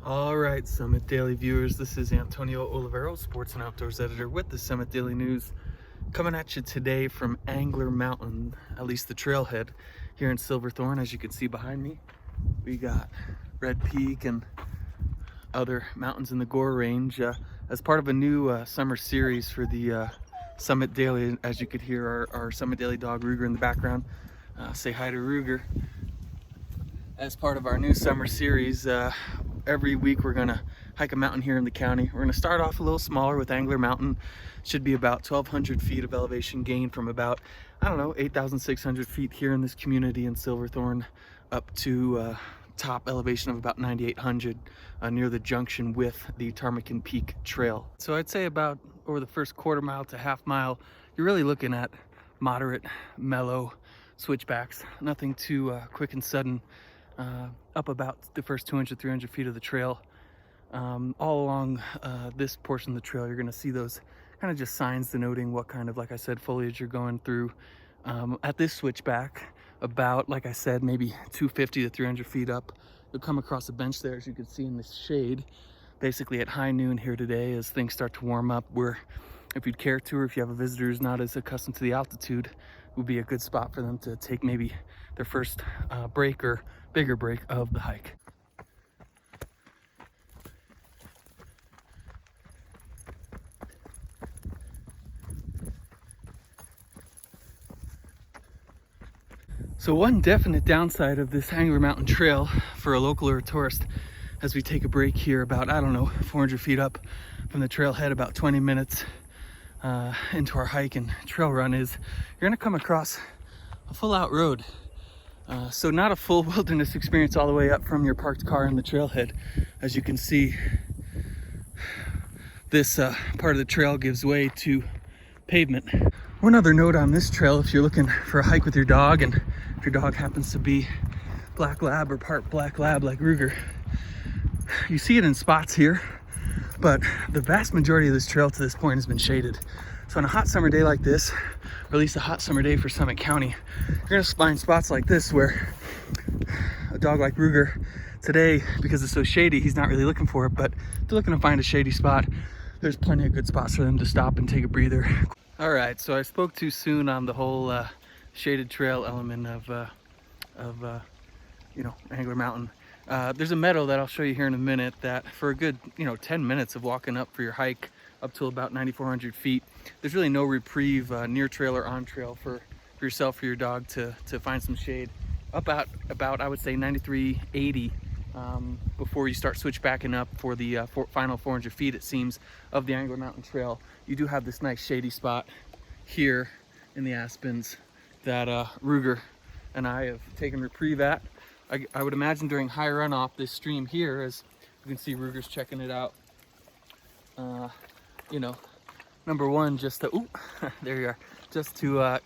All right, Summit Daily viewers, this is Antonio Olivero, sports and outdoors editor with the Summit Daily News, coming at you today from Angler Mountain, at least the trailhead here in Silverthorne. As you can see behind me, we got Red Peak and other mountains in the Gore Range as part of a new summer series for the Summit Daily. As you could hear our Summit Daily dog Ruger in the background. Say hi to Ruger. As part of our new summer series, every week we're gonna hike a mountain here in the county. We're gonna start off a little smaller with Angler Mountain. Should be about 1,200 feet of elevation gain from about, 8,600 feet here in this community in Silverthorne up to top elevation of about 9,800 near the junction with the Ptarmigan Peak Trail. So I'd say about over the first quarter mile to half mile, you're really looking at moderate, mellow switchbacks. Nothing too quick and sudden. Up about the first 200, 300 feet of the trail. All along this portion of the trail, you're going to see those kind of just signs denoting what kind of, like I said, foliage you're going through. At this switchback, about, like I said, maybe 250 to 300 feet up, you'll come across a bench there, as you can see in this shade, basically at high noon here today as things start to warm up, where if you'd care to, or if you have a visitor who's not as accustomed to the altitude, would be a good spot for them to take maybe their first break or bigger break of the hike. So one definite downside of this Angler Mountain Trail for a local or a tourist, as we take a break here about, 400 feet up from the trailhead, about 20 minutes into our hike and trail run, is you're gonna come across a full out road. So not a full wilderness experience all the way up from your parked car in the trailhead. As you can see, this part of the trail gives way to pavement. One other note on this trail, if you're looking for a hike with your dog, and if your dog happens to be black lab or part black lab like Ruger, you see it in spots here, but the vast majority of this trail to this point has been shaded. So on a hot summer day like this, or at least a hot summer day for Summit County, you're gonna find spots like this where a dog like Ruger, today, because it's so shady, he's not really looking for it, but if they're looking to find a shady spot, there's plenty of good spots for them to stop and take a breather. All right, so I spoke too soon on the whole shaded trail element of Angler Mountain. There's a meadow that I'll show you here in a minute that for a good 10 minutes of walking up for your hike up to about 9,400 feet, there's really no reprieve near trail or on trail for yourself or your dog to find some shade. Up at about, I would say, 9380 before you start switchbacking up for the final 400 feet, it seems, of the Angler Mountain Trail. You do have this nice shady spot here in the aspens that Ruger and I have taken reprieve at. I would imagine during high runoff, this stream here, as you can see Ruger's checking it out, number one, just to, there you are, just to,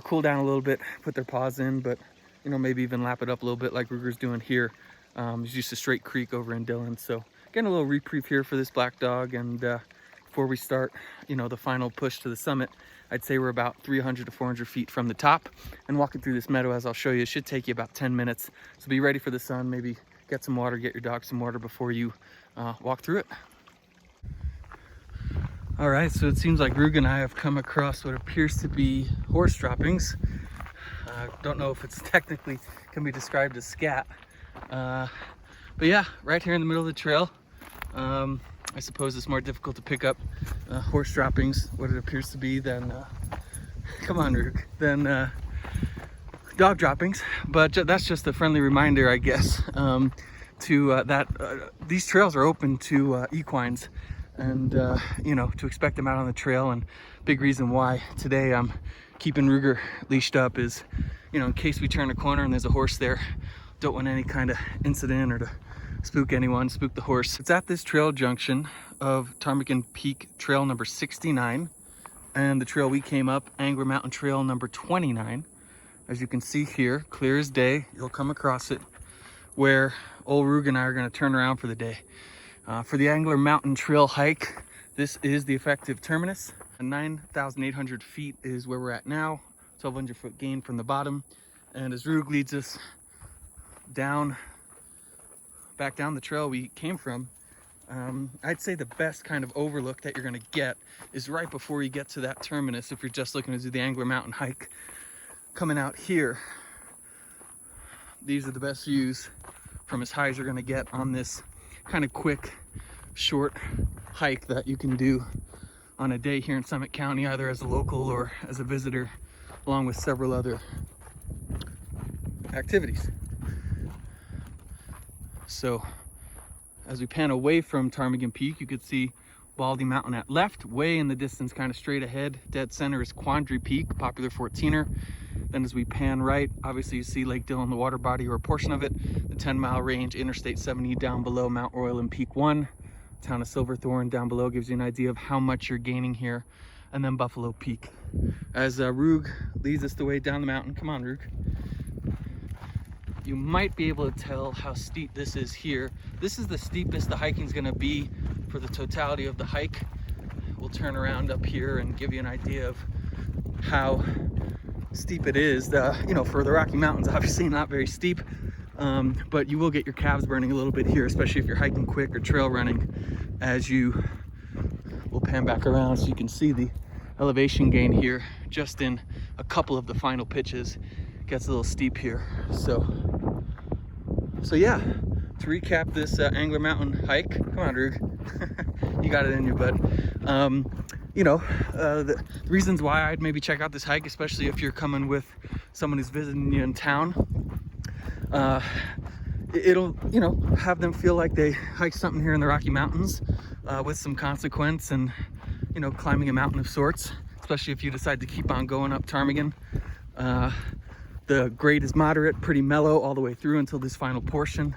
cool down a little bit, put their paws in, but, maybe even lap it up a little bit like Ruger's doing here. It's just a straight creek over in Dillon. So getting a little reprieve here for this black dog. And before we start, the final push to the summit, I'd say we're about 300 to 400 feet from the top, and walking through this meadow, as I'll show you, it should take you about 10 minutes. So be ready for the sun, maybe get some water, get your dog some water before you walk through it. All right, so it seems like Ruger and I have come across what appears to be horse droppings. Don't know if it's technically can be described as scat. But yeah, right here in the middle of the trail. I suppose it's more difficult to pick up horse droppings, what it appears to be, than come on, Rug, than dog droppings. But that's just a friendly reminder, I guess, to that these trails are open to equines, and to expect them out on the trail. And big reason why today I'm keeping Ruger leashed up is, in case we turn a corner and there's a horse there, don't want any kind of incident or to spook anyone, spook the horse. It's at this trail junction of Ptarmigan Peak Trail number 69 and the trail we came up, Angler Mountain Trail number 29. As you can see here, clear as day, you'll come across it, where old Ruger and I are going to turn around for the day. For the Angler Mountain Trail hike, this is the effective terminus. 9,800 feet is where we're at now, 1,200 foot gain from the bottom. And as Rug leads us down back down the trail we came from. I'd say the best kind of overlook that you're gonna get is right before you get to that terminus. If you're just looking to do the Angler Mountain hike, coming out here, these are the best views from as high as you're gonna get on this kind of quick, short hike that you can do on a day here in Summit County, either as a local or as a visitor, along with several other activities. So as we pan away from Ptarmigan Peak, you could see Baldy Mountain at left, way in the distance, kind of straight ahead. Dead center is Quandary Peak, popular 14er. Then as we pan right, obviously you see Lake Dillon, the water body or a portion of it, the 10-mile range, Interstate 70 down below, Mount Royal and Peak 1. Town of Silverthorne down below gives you an idea of how much you're gaining here. And then Buffalo Peak. As Rug leads us the way down the mountain, come on Rug. You might be able to tell how steep this is here. This is the steepest the hiking's gonna be for the totality of the hike. We'll turn around up here and give you an idea of how steep it is. You know, for the Rocky Mountains, obviously not very steep, but you will get your calves burning a little bit here, especially if you're hiking quick or trail running. As you will pan back around so you can see the elevation gain here just in a couple of the final pitches. Gets a little steep here. So yeah, to recap this Angler Mountain hike, come on Rug, you got it in you, bud. You know, the reasons why I'd maybe check out this hike, especially if you're coming with someone who's visiting you in town, it'll, you know, have them feel like they hiked something here in the Rocky Mountains with some consequence and, you know, climbing a mountain of sorts, especially if you decide to keep on going up Ptarmigan. The grade is moderate, pretty mellow all the way through until this final portion.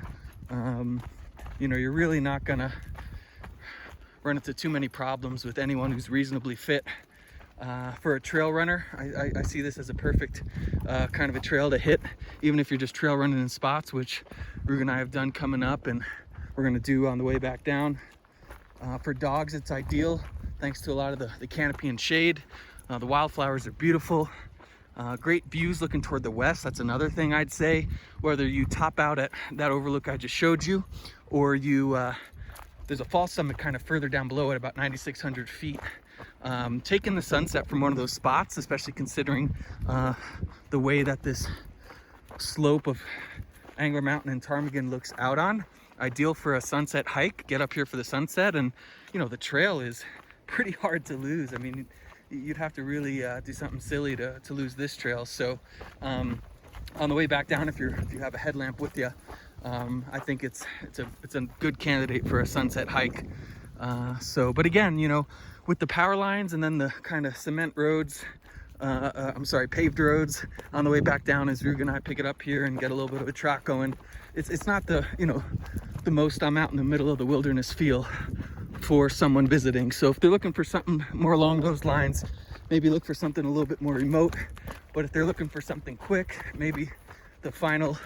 You know, you're really not gonna run into too many problems with anyone who's reasonably fit. For a trail runner, I see this as a perfect kind of a trail to hit, even if you're just trail running in spots, which Rug and I have done coming up and we're gonna do on the way back down. For dogs, it's ideal, thanks to a lot of the canopy and shade. The wildflowers are beautiful. Great views looking toward the west. That's another thing I'd say. Whether you top out at that overlook I just showed you, or you there's a fall summit kind of further down below at about 9,600 feet. Taking the sunset from one of those spots, especially considering the way that this slope of Angler Mountain and Ptarmigan looks out on, ideal for a sunset hike. Get up here for the sunset, and you know, the trail is pretty hard to lose. I mean, you'd have to really do something silly to lose this trail. So on the way back down, if you have a headlamp with you, I think it's a good candidate for a sunset hike. But again, you know, with the power lines and then the kind of cement roads, paved roads on the way back down, as Rug and I pick it up here and get a little bit of a trot going, it's not the, you know, the most I'm out in the middle of the wilderness feel for someone visiting. So if they're looking for something more along those lines, maybe look for something a little bit more remote. But if they're looking for something quick, maybe the final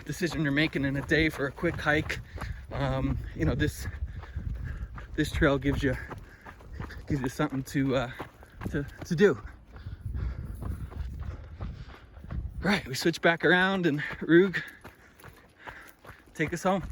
decision you're making in a day for a quick hike, you know, this trail gives you something to do. Right, we switch back around and Rug, take us home.